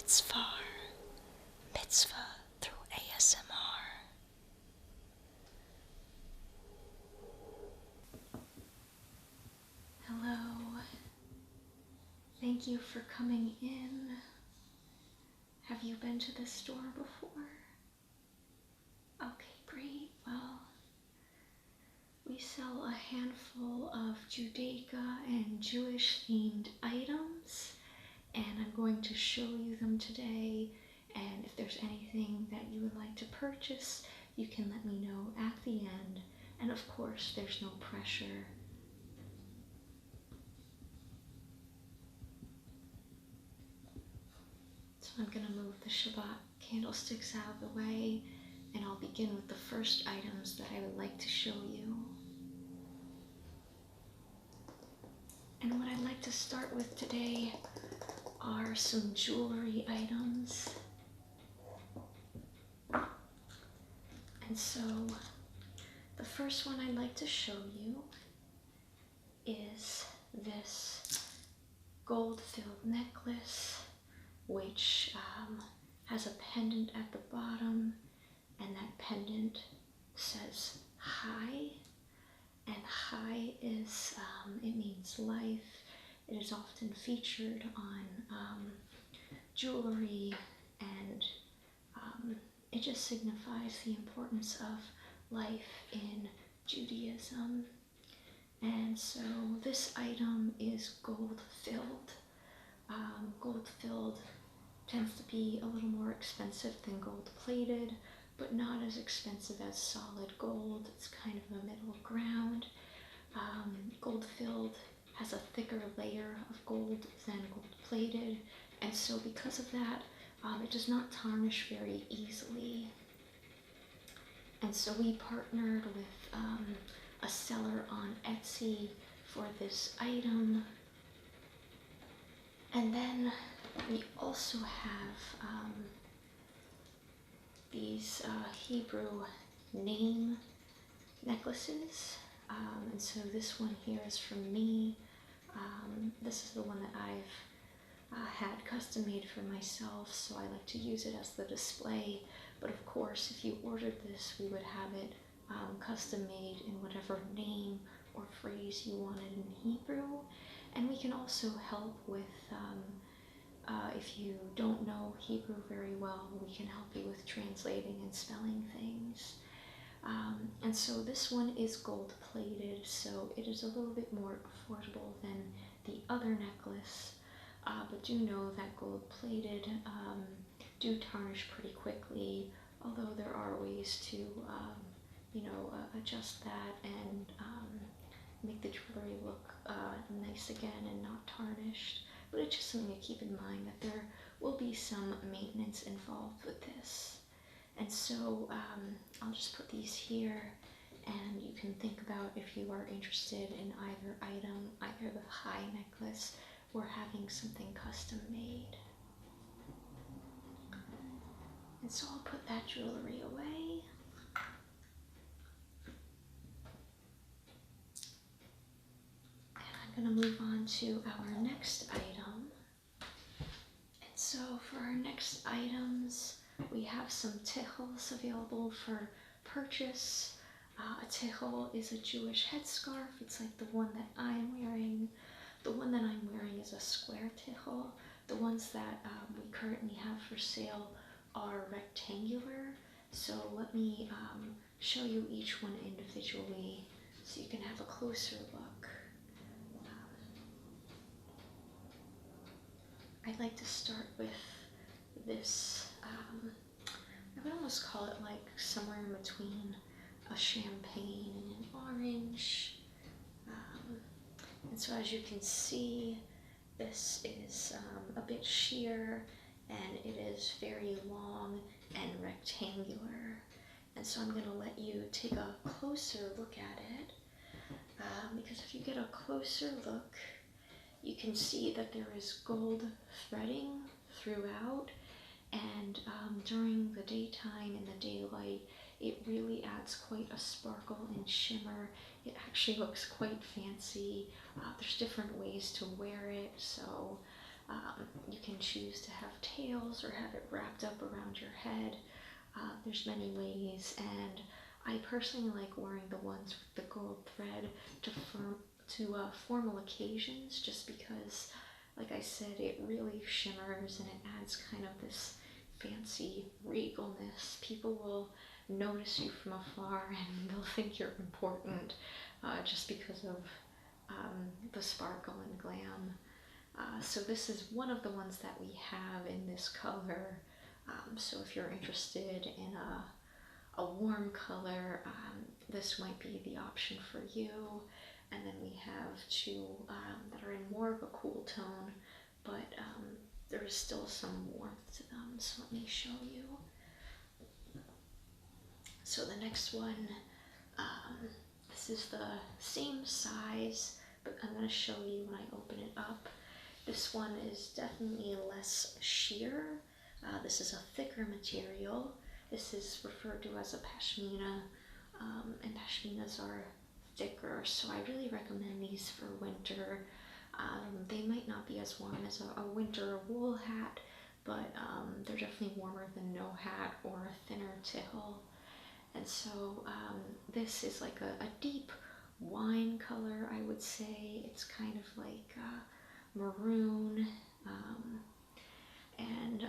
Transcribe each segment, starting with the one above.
mitzvah, mitzvah through ASMR. Hello, thank you for coming in. Have you been to this store before? Okay, great. Well, we sell a handful of Judaica and Jewish-themed items, and I'm going to show you them today. And if there's anything that you would like to purchase, you can let me know at the end. And of course, there's no pressure. So I'm going to move the Shabbat candlesticks out of the way, and I'll begin with the first items that I would like to show you. And what I'd like to start with today are some jewelry items. And so the first one I'd like to show you is this gold-filled necklace, which has a pendant at the bottom, and that pendant says "Hi," and "Hi" is, it means life. It is often featured on jewelry, and it just signifies the importance of life in Judaism. And so this item is gold-filled. Gold-filled tends to be a little more expensive than gold-plated, but not as expensive as solid gold. It's kind of a middle ground. Gold-filled has a thicker layer of gold than gold-plated, and so because of that, it does not tarnish very easily. And so we partnered with a seller on Etsy for this item. And then we also have these Hebrew name necklaces. And so this one here is from me. This is the one that I've had custom made for myself, so I like to use it as the display. But of course, if you ordered this, we would have it custom made in whatever name or phrase you wanted in Hebrew. And we can also help with, if you don't know Hebrew very well, we can help you with translating and spelling things. And so this one is gold-plated, so it is a little bit more affordable than the other necklace. But do know that gold-plated do tarnish pretty quickly, although there are ways to, adjust that and make the jewelry look nice again and not tarnished. But it's just something to keep in mind, that there will be some maintenance involved with this. And so I'll just put these here, and you can think about if you are interested in either item, either the high necklace or having something custom made. And so I'll put that jewelry away. And I'm going to move on to our next item. And so for our next items, we have some Tichels available for purchase. A Tichel is a Jewish headscarf. It's like the one that I'm wearing. The one that I'm wearing is a square Tichel. The ones that we currently have for sale are rectangular. So let me show you each one individually so you can have a closer look. I'd like to start with this. I would almost call it like somewhere in between a champagne and an orange. And so as you can see, this is a bit sheer, and it is very long and rectangular. And so I'm going to let you take a closer look at it, because if you get a closer look, you can see that there is gold threading throughout, and during the daytime and the daylight, it really adds quite a sparkle and shimmer. It actually looks quite fancy. There's different ways to wear it, so You can choose to have tails or have it wrapped up around your head. There's many ways, and I personally like wearing the ones with the gold thread to formal occasions, just because, like I said, it really shimmers and it adds kind of this fancy regalness. People will notice you from afar and they'll think you're important just because of the sparkle and glam. So this is one of the ones that we have in this color. So if you're interested in a warm color, this might be the option for you. And then we have two that are in more of a cool tone, but there is still some warmth to them, so let me show you. So the next one, this is the same size, but I'm going to show you when I open it up. This one is definitely less sheer. This is a thicker material. This is referred to as a pashmina, and pashminas are thicker, so I really recommend these for winter. They might not be as warm as a winter wool hat, but they're definitely warmer than no hat or a thinner tichel. And so this is like a deep wine color, I would say. It's kind of like maroon, and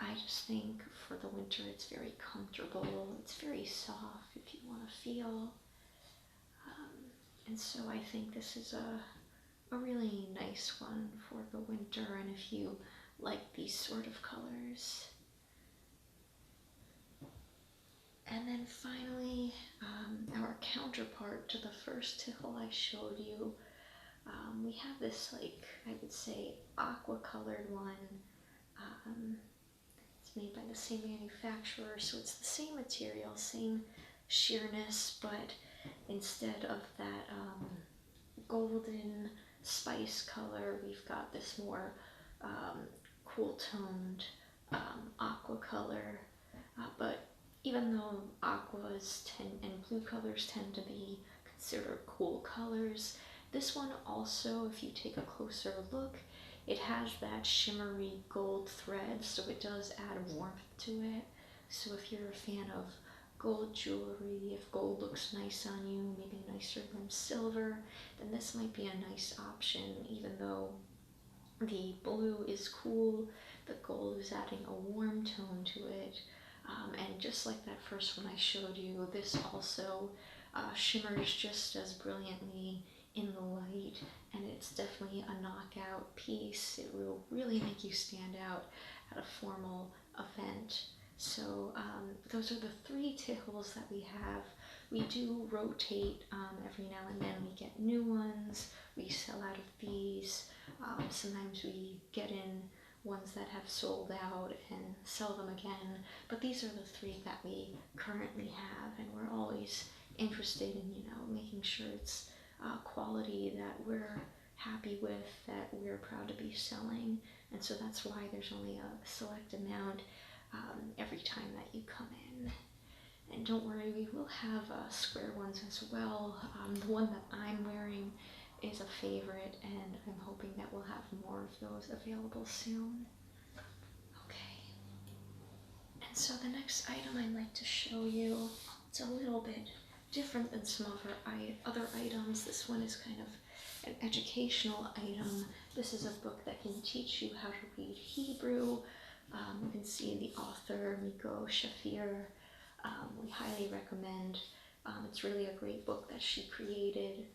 I just think for the winter it's very comfortable. It's very soft if you want to feel. And so I think this is a really nice one for the winter, and if you like these sort of colors. And then finally, our counterpart to the first tichel I showed you, we have this, like, I would say, aqua colored one. It's made by the same manufacturer, so it's the same material, same sheerness, but instead of that golden spice color, we've got this more cool toned aqua color. But even though aquas and blue colors tend to be considered cool colors, this one also, if you take a closer look, it has that shimmery gold thread, so it does add warmth to it. So if you're a fan of gold jewelry, if gold looks nice on you, maybe nicer than silver, then this might be a nice option. Even though the blue is cool, the gold is adding a warm tone to it. And just like that first one I showed you, this also shimmers just as brilliantly in the light, and it's definitely a knockout piece. It will really make you stand out at a formal event. So those are the three tichels that we have. We do rotate every now and then. We get new ones, we sell out of these. Sometimes we get in ones that have sold out and sell them again, but these are the three that we currently have, and we're always interested in, making sure it's quality that we're happy with, that we're proud to be selling. And so that's why there's only a select amount every time that you come in. And don't worry, we will have square ones as well. The one that I'm wearing is a favorite, and I'm hoping that we'll have more of those available soon. Okay. And so the next item I'd like to show you, it's a little bit different than some of our other items. This one is kind of an educational item. This is a book that can teach you how to read Hebrew. You can see the author, Miko Shafir. We highly recommend. It's really a great book that she created.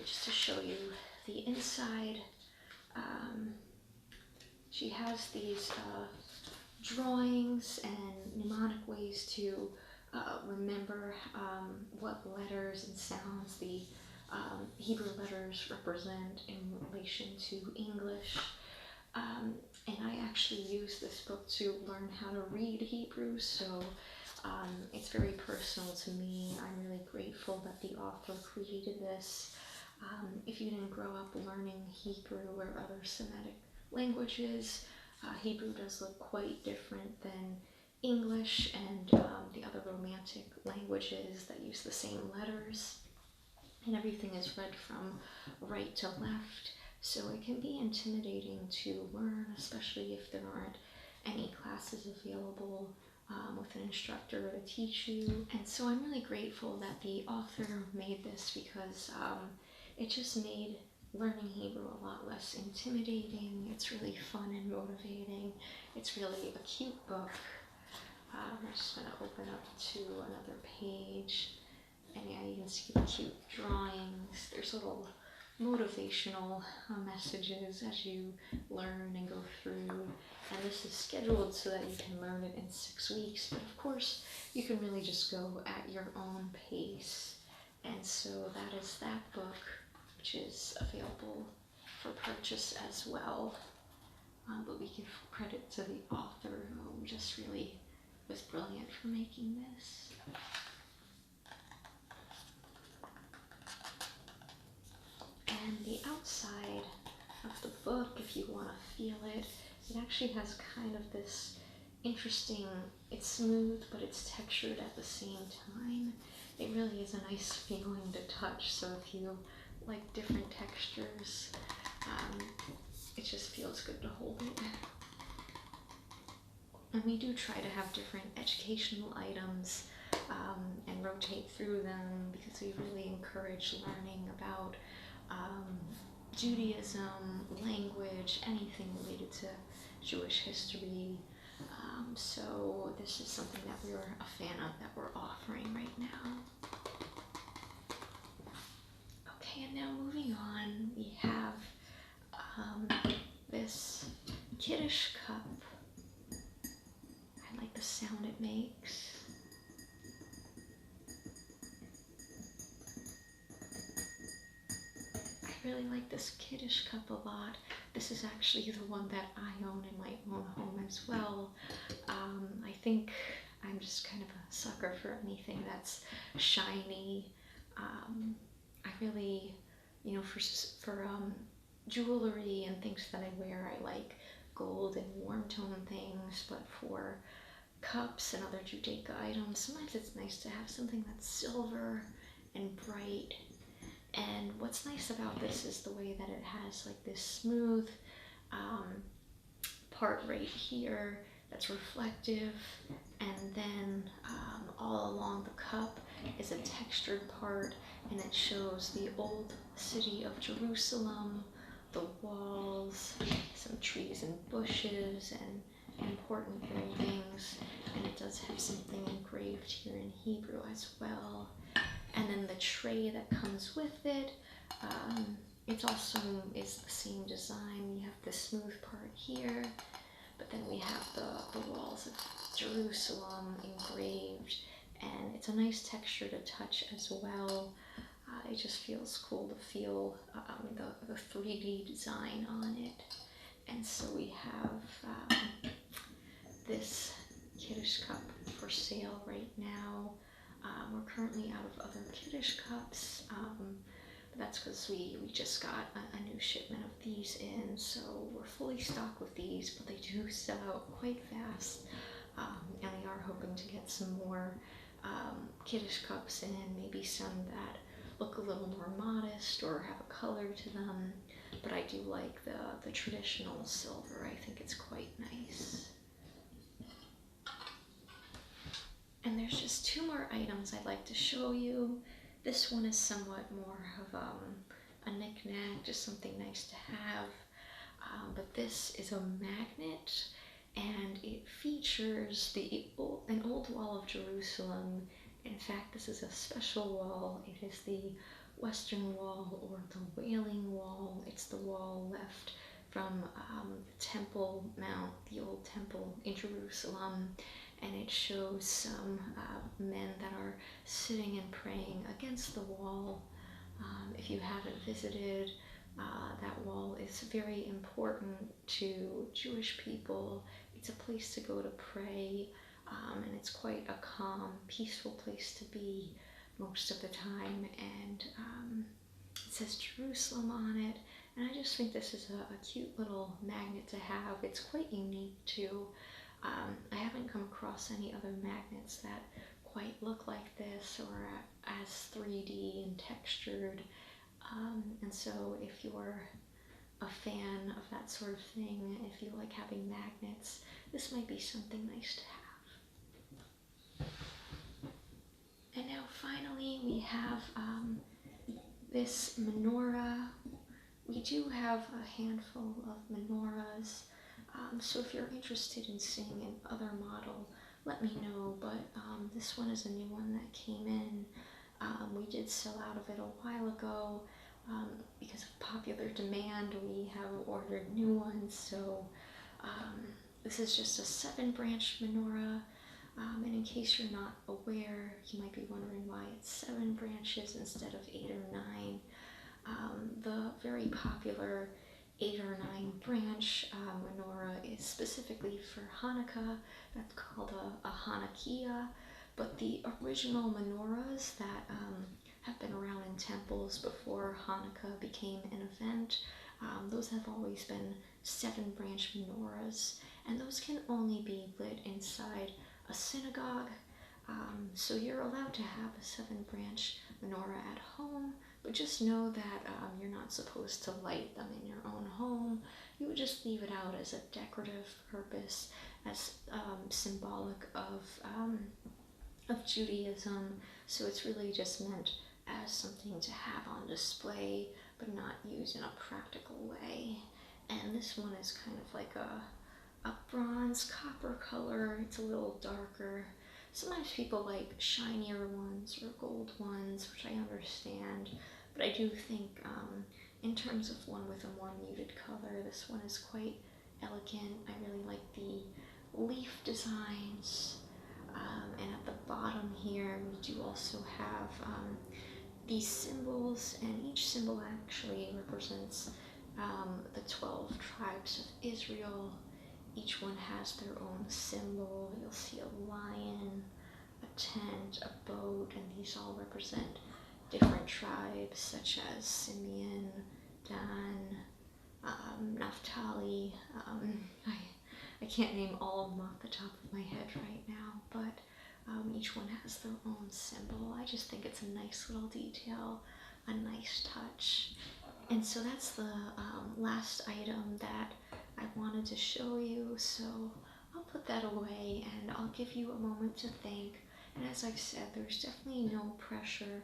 Just to show you the inside, she has these drawings and mnemonic ways to remember what letters and sounds the Hebrew letters represent in relation to English. And I actually use this book to learn how to read Hebrew, so it's very personal to me. I'm really grateful that the author created this. If you didn't grow up learning Hebrew or other Semitic languages, Hebrew does look quite different than English and the other Romantic languages that use the same letters. And everything is read from right to left. So it can be intimidating to learn, especially if there aren't any classes available with an instructor to teach you. And so I'm really grateful that the author made this, because it just made learning Hebrew a lot less intimidating. It's really fun and motivating. It's really a cute book. I'm just going to open up to another page. And yeah, you can see the cute drawings. There's little motivational messages as you learn and go through. And this is scheduled so that you can learn it in 6 weeks. But of course, you can really just go at your own pace. And so that is that book, which is available for purchase as well. But we give credit to the author, who just really was brilliant for making this. And the outside of the book, if you want to feel it, it actually has kind of this interesting, it's smooth, but it's textured at the same time. It really is a nice feeling to touch, so if you like different textures, it just feels good to hold it. And we do try to have different educational items and rotate through them, because we really encourage learning about Judaism, language, anything related to Jewish history. So this is something that we're a fan of, that we're offering right now. Okay, and now moving on, we have this Kiddush Cup. I like the sound it makes. I really like this Kiddush Cup a lot. This is actually the one that I own in my own home as well. I think I'm just kind of a sucker for anything that's shiny. I really, for jewelry and things that I wear, I like gold and warm tone things, but for cups and other Judaica items, sometimes it's nice to have something that's silver and bright. And what's nice about this is the way that it has like this smooth part right here that's reflective, and then all along the cup is a textured part, and it shows the old city of Jerusalem, the walls, some trees and bushes, and important buildings, and it does have something engraved here in Hebrew as well. And then the tray that comes with it, it also is the same design. We have the smooth part here, but then we have the walls of Jerusalem engraved, and it's a nice texture to touch as well. It just feels cool to feel the 3D design on it. And so we have this Kiddush Cup for sale right now. We're currently out of other Kiddush Cups, but that's because we just got a new shipment of these in, so we're fully stocked with these, but they do sell out quite fast, and we are hoping to get some more Kiddush Cups in, maybe some that look a little more modest or have a color to them, but I do like the traditional silver. I think it's quite nice. And there's just 2 more items I'd like to show you. This one is somewhat more of a knick-knack, just something nice to have. But this is a magnet, and it features an old wall of Jerusalem. In fact, this is a special wall. It is the Western Wall, or the Wailing Wall. It's the wall left from the Temple Mount, the old temple in Jerusalem. And it shows some men that are sitting and praying against the wall. If you haven't visited, that wall is very important to Jewish people. It's a place to go to pray, and it's quite a calm, peaceful place to be most of the time. And it says Jerusalem on it, and I just think this is a cute little magnet to have. It's quite unique too. I haven't come across any other magnets that quite look like this, or as 3D and textured. And so if you're a fan of that sort of thing, if you like having magnets, this might be something nice to have. And now finally we have this menorah. We do have a handful of menorahs, so if you're interested in seeing an other model, let me know, but this one is a new one that came in. We did sell out of it a while ago. Because of popular demand, we have ordered new ones, so this is just a 7-branch menorah, and in case you're not aware, you might be wondering why it's 7 branches instead of 8 or 9. The very popular 8 or 9 branch menorah is specifically for Hanukkah. That's called a Hanukkah, but the original menorahs that have been around in temples before Hanukkah became an event, those have always been 7-branch menorahs, and those can only be lit inside a synagogue. So you're allowed to have a 7-branch menorah at home, but just know that you're not supposed to light them in your own home. You would just leave it out as a decorative purpose, as symbolic of Judaism. So it's really just meant as something to have on display, but not used in a practical way. And this one is kind of like a bronze copper color. It's a little darker. Sometimes people like shinier ones or gold ones, which I understand, but I do think in terms of one with a more muted color, this one is quite elegant. I really like the leaf designs, and at the bottom here we do also have these symbols, and each symbol actually represents the 12 tribes of Israel. Each one has their own symbol. You'll see a lion, a tent, a boat, and these all represent different tribes such as Simeon, Dan, Naphtali. I can't name all of them off the top of my head right now, but each one has their own symbol. I just think it's a nice little detail, a nice touch. And so that's the last item that I wanted to show you, so I'll put that away and I'll give you a moment to think. And as I've said, there's definitely no pressure.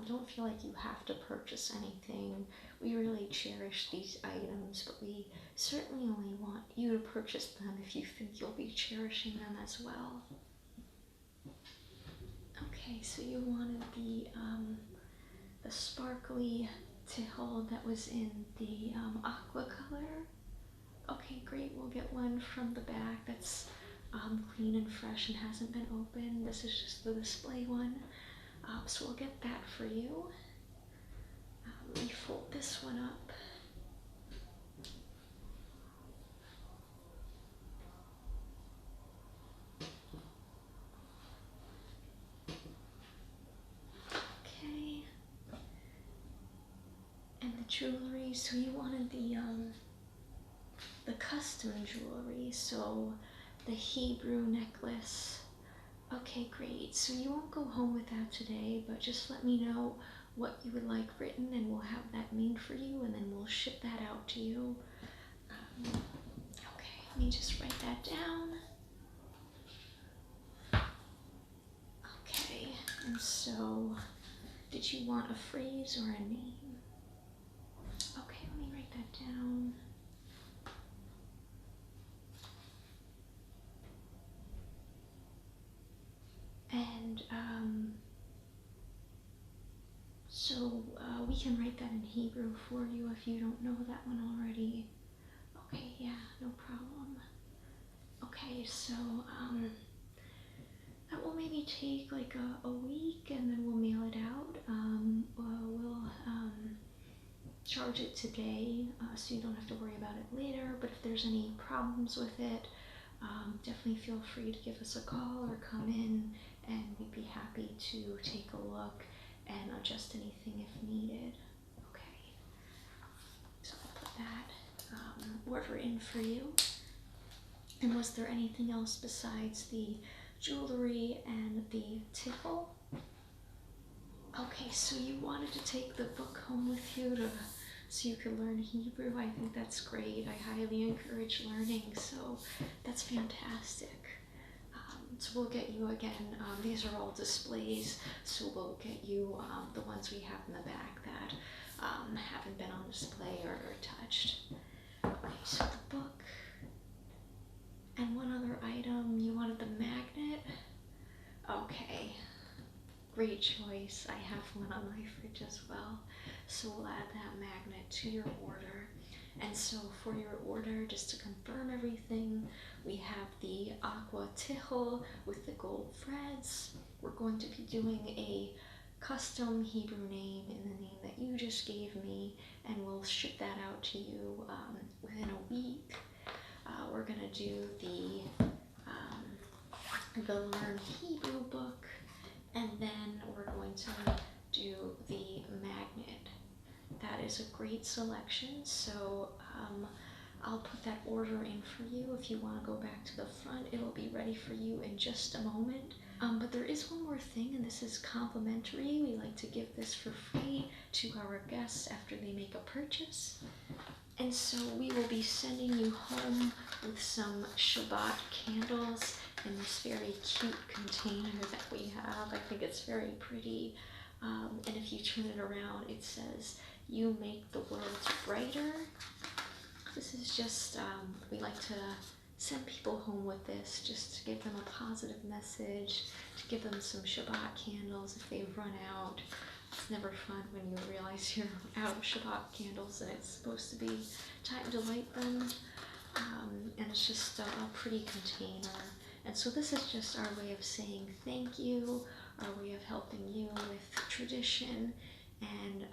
Don't feel like you have to purchase anything. We really cherish these items, but we certainly only want you to purchase them if you think you'll be cherishing them as well. Okay, so you wanted the sparkly Tichel that was in the aqua color. Okay, great. We'll get one from the back that's clean and fresh and hasn't been opened. This is just the display one. So we'll get that for you. Let me fold this one up. Okay. And the jewelry, so you wanted the custom jewelry, so the Hebrew necklace. Okay, great. So you won't go home with that today, but just let me know what you would like written and we'll have that made for you, and then we'll ship that out to you. Okay, let me just write that down. Okay, and so did you want a phrase or a name? Okay, let me write that down. And so we can write that in Hebrew for you if you don't know that one already. Okay, yeah, no problem. Okay, so that will maybe take like a week, and then we'll mail it out. We'll charge it today, so you don't have to worry about it later. But if there's any problems with it, definitely feel free to give us a call or come in, and we'd be happy to take a look and adjust anything if needed. Okay, so I'll put that order in for you. And was there anything else besides the jewelry and the Tichel? Okay, so you wanted to take the book home with you to so you can learn Hebrew. I think that's great. I highly encourage learning, so that's fantastic. So we'll get you again, these are all displays, so we'll get you the ones we have in the back that haven't been on display or touched. Okay, so the book. And one other item, you wanted the magnet? Okay, great choice. I have one on my fridge as well. So we'll add that magnet to your order. And so for your order, just to confirm everything, we have the aqua Tichel with the gold threads. We're going to be doing a custom Hebrew name in the name that you just gave me, and we'll ship that out to you within a week. We're gonna do the Learn Hebrew book, and then we're going to do the magnet. That is a great selection, so I'll put that order in for you. If you want to go back to the front, it'll be ready for you in just a moment. But there is one more thing, and this is complimentary. We like to give this for free to our guests after they make a purchase. And so we will be sending you home with some Shabbat candles in this very cute container that we have. I think it's very pretty. And if you turn it around, it says, "You make the world brighter." This is just, we like to send people home with this just to give them a positive message, to give them some Shabbat candles if they run out. It's never fun when you realize you're out of Shabbat candles and it's supposed to be time to light them. And it's just a pretty container. And so this is just our way of saying thank you, our way of helping you with tradition, and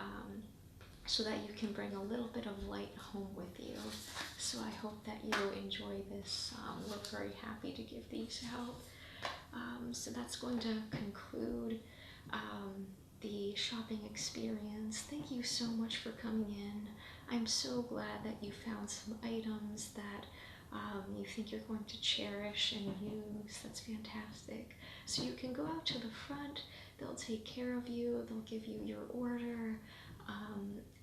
so that you can bring a little bit of light home with you. So I hope that you enjoy this. We're very happy to give these out. So that's going to conclude the shopping experience. Thank you so much for coming in. I'm so glad that you found some items that you think you're going to cherish and use. That's fantastic. So you can go out to the front. They'll take care of you. They'll give you your order.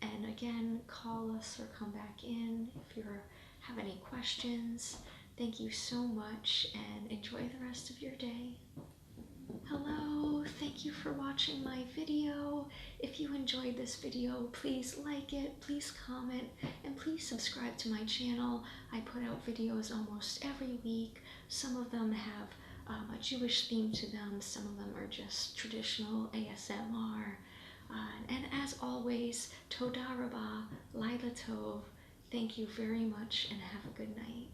And again, call us or come back in if you have any questions. Thank you so much and enjoy the rest of your day. Hello, thank you for watching my video. If you enjoyed this video, please like it, please comment, and please subscribe to my channel. I put out videos almost every week. Some of them have a Jewish theme to them. Some of them are just traditional ASMR. And as always, Toda Rabah, Laila Tov. Thank you very much and have a good night.